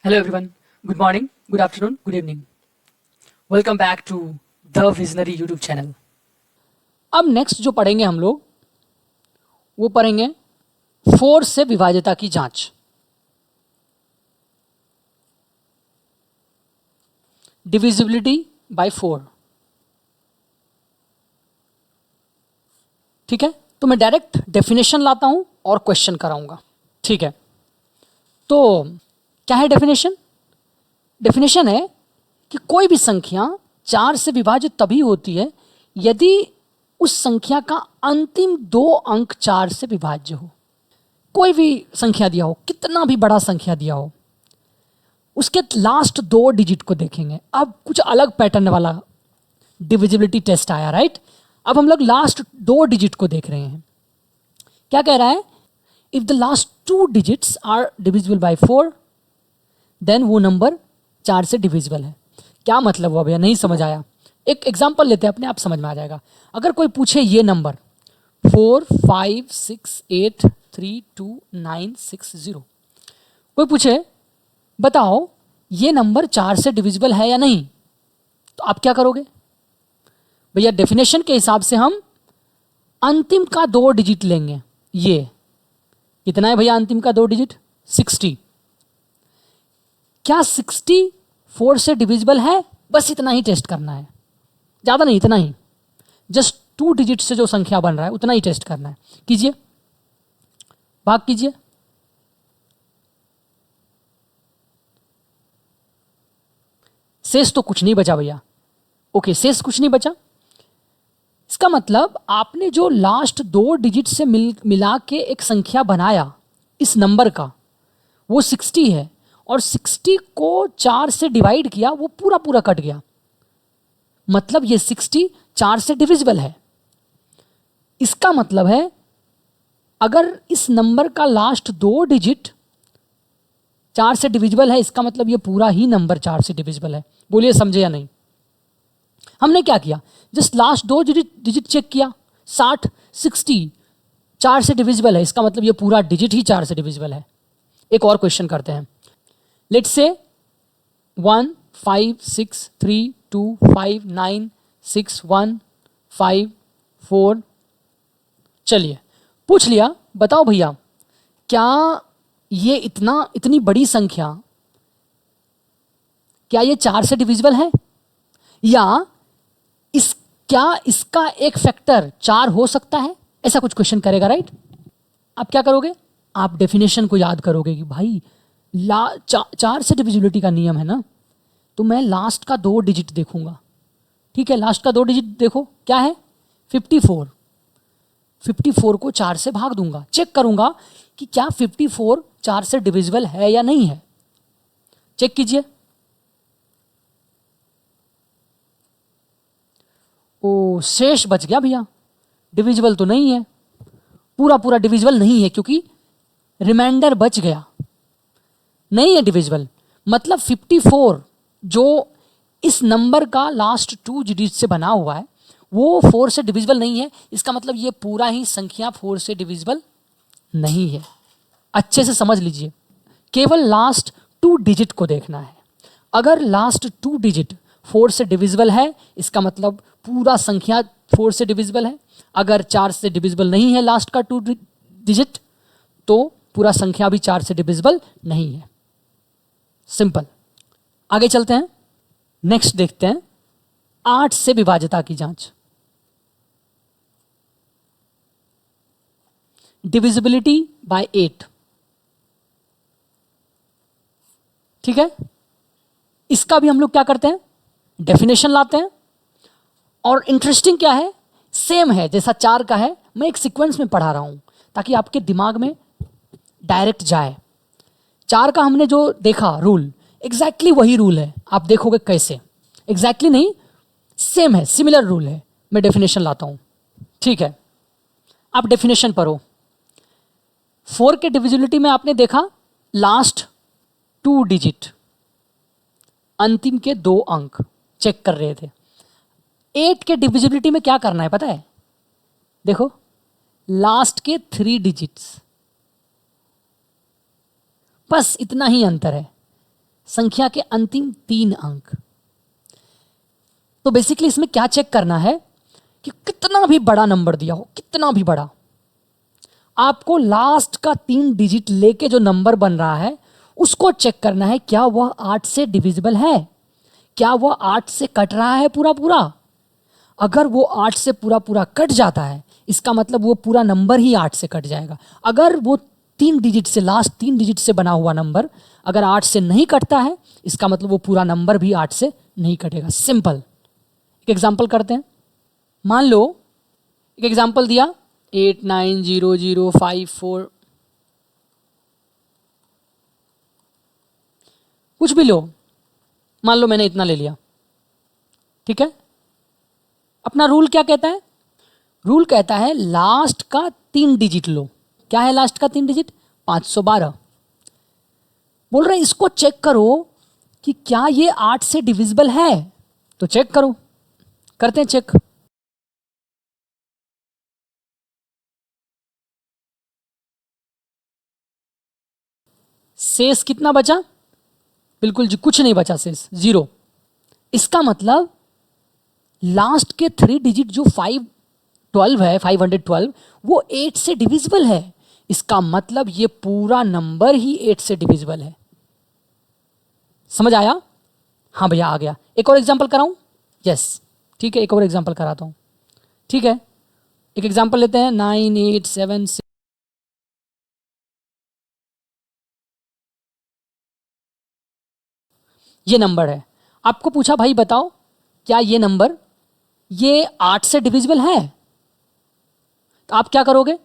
Hello everyone. Good morning, good afternoon, good evening. Welcome back to The Visionary YouTube channel. अब next जो पढ़ेंगे हम लोग वो पढ़ेंगे 4 से विभाज्यता की जांच। Divisibility bye 4। ठीक है, तो मैं डायरेक्ट डेफिनेशन लाता हूं और क्वेश्चन कराऊंगा। ठीक है, तो क्या है डेफिनेशन? डेफिनेशन है कि कोई भी संख्या 4 से विभाजित तभी होती है यदि उस संख्या का अंतिम 2 अंक 4 से विभाज्य हो। कोई भी संख्या दिया हो, कितना भी बड़ा संख्या दिया हो, उसके लास्ट 2 डिजिट को देखेंगे। अब कुछ अलग पैटर्न वाला डिविजिबिलिटी टेस्ट आया, राइट? अब हम लोग लास्ट 2 डिजिट को देख रहे हैं। क्या कह रहा है? If the last 2 digits are divisible by 4 then वो नंबर 4 से डिविजिबल है। क्या मतलब हुआ भैया? नहीं समझ आया। एक एग्जांपल लेते हैं, अपने आप समझ में आ जाएगा। अगर कोई पूछे ये नंबर 4 5 6 8 3 2 9 6 0, कोई पूछे बताओ ये नंबर 4 से डिविजिबल है या नहीं, तो आप क्या करोगे भैया? डेफिनेशन के हिसाब से हम अंतिम का 2 डिजिट लेंगे। ये कितना है भैया अंतिम का 2 डिजिट? 60। क्या 60 4 से डिविजिबल है? बस इतना ही टेस्ट करना है, ज़्यादा नहीं, इतना ही। जस्ट 2 डिजिट से जो संख्या बन रहा है उतना ही टेस्ट करना है। कीजिए, भाग कीजिए। शेष तो कुछ नहीं बचा भैया। ओके, शेष कुछ नहीं बचा। इसका मतलब आपने जो लास्ट 2 डिजिट से मिला के एक संख्या बनाया इस नंबर का, वो 60 है, और 60 को 4 से डिवाइड किया, वो पूरा पूरा कट गया। मतलब ये 60 4 से डिविजिबल है। इसका मतलब है अगर इस नंबर का लास्ट 2 डिजिट 4 से डिविजिबल है, इसका मतलब ये पूरा ही नंबर 4 से डिविजिबल है। बोलिए समझे या नहीं? हमने क्या किया? जस्ट लास्ट 2 डिजिट चेक किया। 60 60 4 से डिविजिबल है, इसका मतलब ये पूरा डिजिट ही 4 से डिविजिबल है। एक और क्वेश्चन करते हैं। Let's say 1 5 6 3 2 5 9 6 1 5 4। चलिए, पूछ लिया, बताओ भैया क्या ये इतनी बड़ी संख्या, क्या ये 4 से डिविजिबल है? या क्या इसका एक फैक्टर 4 हो सकता है? ऐसा कुछ क्वेश्चन करेगा, राइट? आप क्या करोगे? आप डेफिनेशन को याद करोगे कि भाई 4 से डिविजिबिलिटी का नियम है ना, तो मैं लास्ट का 2 डिजिट देखूंगा। ठीक है, लास्ट का 2 डिजिट देखो क्या है? 54। 54 को 4 से भाग दूंगा, चेक करूंगा कि क्या 54 4 से डिविजिबल है या नहीं है। चेक कीजिए। ओ, शेष बच गया भैया, डिविजिबल तो नहीं है, पूरा पूरा डिविजिबल नहीं है, क्योंकि रिमाइंडर बच गया, नहीं है डिविजिबल। मतलब 54 जो इस नंबर का लास्ट 2 डिजिट से बना हुआ है वो 4 से डिविजिबल नहीं है। इसका मतलब ये पूरा ही संख्या 4 से डिविजिबल नहीं है। अच्छे से समझ लीजिए, केवल लास्ट 2 डिजिट को देखना है। अगर लास्ट 2 डिजिट 4 से डिविजिबल है, इसका मतलब पूरा संख्या 4 से डिविजिबल है। अगर 4 से डिविजिबल नहीं है लास्ट का 2 डिजिट, तो पूरा संख्या भी 4 से डिविजिबल नहीं है। सिंपल। आगे चलते हैं, नेक्स्ट देखते हैं 8 से विभाज्यता की जांच। Divisibility bye 8। ठीक है, इसका भी हम लोग क्या करते हैं? डेफिनेशन लाते हैं। और इंटरेस्टिंग क्या है, सेम है जैसा 4 का है। मैं एक सीक्वेंस में पढ़ा रहा हूं ताकि आपके दिमाग में डायरेक्ट जाए। 4 का हमने जो देखा रूल, एग्जैक्टली वही रूल है। आप देखोगे कैसे, एग्जैक्टली नहीं, सेम है, सिमिलर रूल है। मैं डेफिनेशन लाता हूं। ठीक है, आप डेफिनेशन पढ़ो। 4 के डिविजिबिलिटी में आपने देखा लास्ट 2 डिजिट, अंतिम के 2 अंक चेक कर रहे थे। 8 के डिविजिबिलिटी में क्या करना है पता है? देखो, लास्ट के 3 डिजिट्स, बस इतना ही अंतर है। संख्या के अंतिम 3 अंक। तो बेसिकली इसमें क्या चेक करना है कि कितना भी बड़ा नंबर दिया हो, कितना भी बड़ा, आपको लास्ट का 3 डिजिट लेके जो नंबर बन रहा है उसको चेक करना है, क्या वह 8 से डिविजिबल है, क्या वह 8 से कट रहा है पूरा पूरा। अगर वो 8 से पूरा पूरा कट जाता है इसका मतलब वो पूरा नंबर ही 8 से कट जाएगा। अगर वो 3 डिजिट से, लास्ट 3 डिजिट से बना हुआ नंबर अगर 8 से नहीं कटता है इसका मतलब वो पूरा नंबर भी 8 से नहीं कटेगा। सिंपल। एक एग्जांपल करते हैं। मान लो एक एग्जांपल दिया 890054, कुछ भी लो, मान लो मैंने इतना ले लिया, ठीक है। अपना रूल क्या कहता है? रूल कहता है लास्ट का 3 डिजिट लो। क्या है लास्ट का 3 डिजिट? 512। बोल रहे हैं इसको चेक करो कि क्या ये 8 से डिविजिबल है। तो चेक करो, करते हैं चेक। शेष कितना बचा? बिल्कुल जी कुछ नहीं बचा, शेष 0। इसका मतलब लास्ट के 3 डिजिट जो 512 है, 512, वो 8 से डिविजिबल है। इसका मतलब ये पूरा नंबर ही 8 से डिविजिबल है। समझ आया? हाँ भैया आ गया। एक और एग्जांपल कराऊं? यस ठीक है, एक और एग्जांपल कराता हूं। ठीक है, एक एग्जांपल लेते हैं 9876। ये नंबर है। आपको पूछा भाई बताओ क्या ये नंबर ये 8 से डिविजिबल है? तो आप क्या करोगे?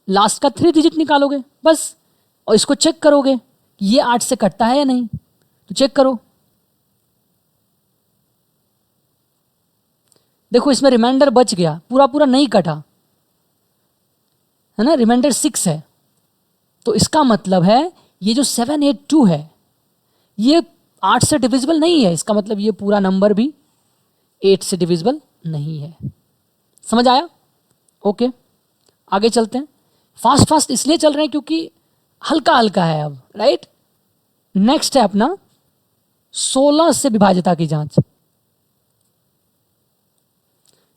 लास्ट का 3 डिजिट निकालोगे बस, और इसको चेक करोगे कि ये 8 से कटता है या नहीं। तो चेक करो, देखो इसमें रिमाइंडर बच गया, पूरा पूरा नहीं कटा है ना, रिमाइंडर 6 है। तो इसका मतलब है ये जो 782 है ये 8 से डिविजिबल नहीं है। इसका मतलब ये पूरा नंबर भी 8 से डिविजिबल नहीं है। समझ आया? ओके, आगे चलते हैं। फास्ट फास्ट इसलिए चल रहे हैं क्योंकि हल्का हल्का है अब, राइट। नेक्स्ट है अपना 16 से विभाज्यता की जांच,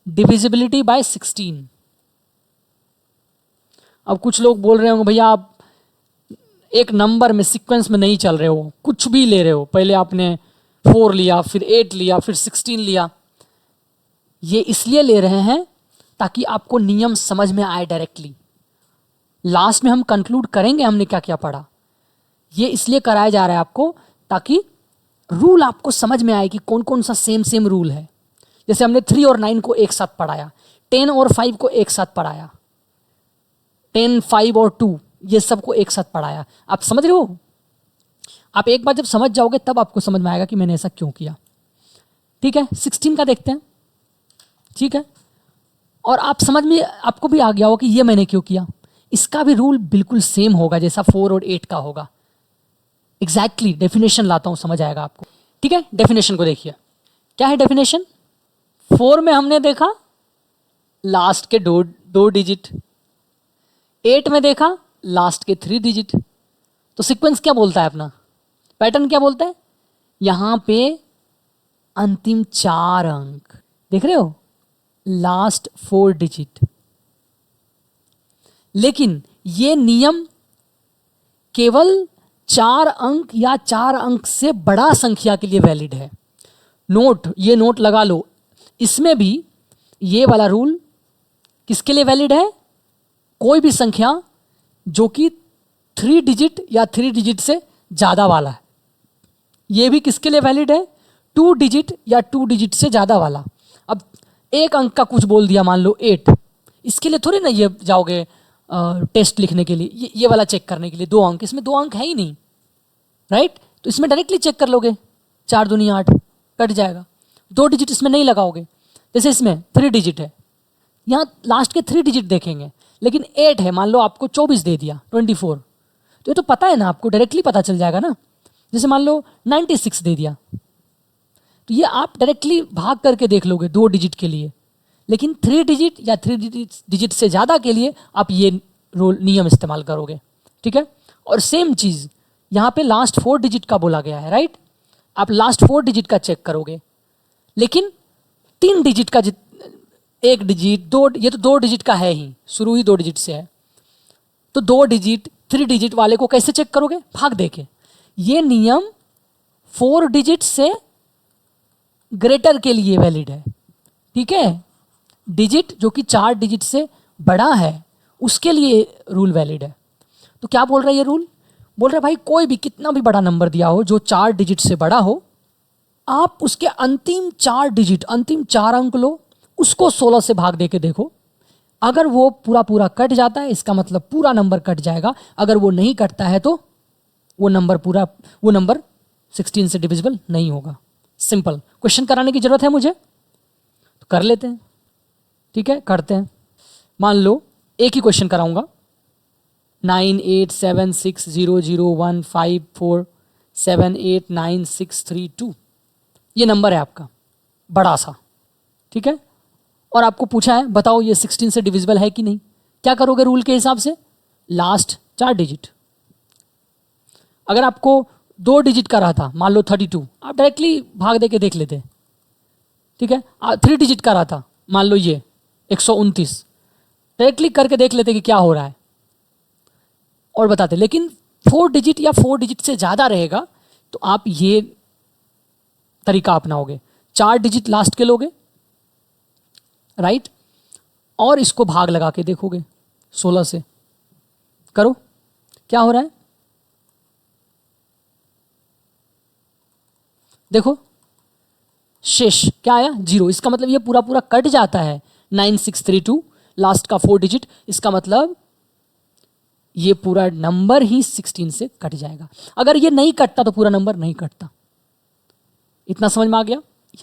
डिविजिबिलिटी बाय 16। अब कुछ लोग बोल रहे होंगे भैया आप एक नंबर में सीक्वेंस में नहीं चल रहे हो, कुछ भी ले रहे हो, पहले आपने 4 लिया, फिर 8 लिया, फिर 16 लिया। ये इसलिए ले रहे हैं ताकि आपको नियम समझ में आए डायरेक्टली। लास्ट में हम कंक्लूड करेंगे हमने क्या क्या पढ़ा। ये इसलिए कराया जा रहा है आपको ताकि रूल आपको समझ में आए कि कौन कौन सा सेम रूल है। जैसे हमने 3 और 9 को एक साथ पढ़ाया, 10 और 5 को एक साथ पढ़ाया, 10, 5 और 2 ये सबको एक साथ पढ़ाया। आप समझ रहे हो? आप एक बार जब समझ जाओगे तब आपको समझ में आएगा कि मैंने ऐसा क्यों किया। ठीक है, 16 का देखते हैं। ठीक है, और आप समझ में आपको भी आ गया हो कि ये मैंने क्यों किया। इसका भी रूल बिल्कुल सेम होगा जैसा 4 और 8 का होगा। एग्जैक्टली डेफिनेशन लाता हूं, समझ आएगा आपको। ठीक है, डेफिनेशन को देखिए। क्या है डेफिनेशन? 4 में हमने देखा लास्ट के दो डिजिट, 8 में देखा लास्ट के 3 डिजिट। तो सीक्वेंस क्या बोलता है अपना, पैटर्न क्या बोलता है? यहां पे अंतिम 4 अंक देख रहे हो, लास्ट 4 डिजिट। लेकिन ये नियम केवल 4 अंक या 4 अंक से बड़ा संख्या के लिए वैलिड है। ये नोट लगा लो, इसमें भी ये वाला रूल किसके लिए वैलिड है? कोई भी संख्या जो कि 3 डिजिट या 3 डिजिट से ज़्यादा वाला है। ये भी किसके लिए वैलिड है? 2 डिजिट या 2 डिजिट से ज़्यादा वाला। अब एक अंक का कुछ बोल दिया, मान लो 8, इसके लिए थोड़ी ना ये जाओगे टेस्ट लिखने के लिए, ये वाला चेक करने के लिए 2 अंक, इसमें 2 अंक है ही नहीं, राइट। तो इसमें डायरेक्टली चेक कर लोगे, 4 दूनी 8 कट जाएगा। 2 डिजिट इसमें नहीं लगाओगे। जैसे इसमें 3 डिजिट है, यहाँ लास्ट के 3 डिजिट देखेंगे, लेकिन 8 है, मान लो आपको 24 दे दिया, 24, तो ये तो पता है ना, आपको डायरेक्टली पता चल जाएगा ना। जैसे मान लो 96 दे दिया, तो ये आप डायरेक्टली भाग करके देख लोगे 2 डिजिट के लिए। लेकिन 3 डिजिट या 3 डिजिट से ज़्यादा के लिए आप ये नियम इस्तेमाल करोगे। ठीक है, और सेम चीज़ यहाँ पे लास्ट 4 डिजिट का बोला गया है, राइट? आप लास्ट 4 डिजिट का चेक करोगे, लेकिन 3 डिजिट का एक डिजिट, दो, ये तो 2 डिजिट का है ही, शुरू ही 2 डिजिट से है, तो 2 डिजिट 3 डिजिट वाले को कैसे चेक करोगे? भाग देके। ये नियम 4 डिजिट से ग्रेटर के लिए वैलिड है, ठीक है? डिजिट जो कि 4 डिजिट से बड़ा है उसके लिए रूल वैलिड है। तो क्या बोल रहा है ये रूल? बोल रहा है भाई कोई भी कितना भी बड़ा नंबर दिया हो जो 4 डिजिट से बड़ा हो, आप उसके अंतिम 4 डिजिट, अंतिम 4 अंक लो, उसको 16 से भाग दे के देखो। अगर वो पूरा पूरा कट जाता है इसका मतलब पूरा नंबर कट जाएगा, अगर वो नहीं कटता है तो वो नंबर 16 से डिविजिबल नहीं होगा। सिंपल। क्वेश्चन कराने की जरूरत है मुझे? तो कर लेते हैं, ठीक है, करते हैं। मान लो एक ही क्वेश्चन कराऊंगा, 98760154789632, ये नंबर है आपका बड़ा सा, ठीक है? और आपको पूछा है बताओ ये 16 से डिविजिबल है कि नहीं। क्या करोगे रूल के हिसाब से? Last 4 digit. अगर आपको 2 डिजिट का रहा था, मान लो 32, आप डायरेक्टली भाग दे के देख लेते, ठीक है? 3 डिजिट का रहा था, मान लो ये 129, डायरेक्टली करके देख लेते कि क्या हो रहा है और बताते। लेकिन 4 डिजिट या 4 डिजिट से ज़्यादा रहेगा तो आप ये तरीका अपनाओगे, 4 डिजिट लास्ट के लोगे, राइट? और इसको भाग लगा के देखोगे 16 से। करो, क्या हो रहा है देखो। शेष क्या आया? 0। इसका मतलब ये पूरा पूरा कट जाता है। 9632 लास्ट का 4 डिजिट, इसका मतलब ये पूरा नंबर ही 16 से कट जाएगा। अगर ये नहीं कटता तो पूरा नंबर नहीं कटता। इतना समझ में आ गया?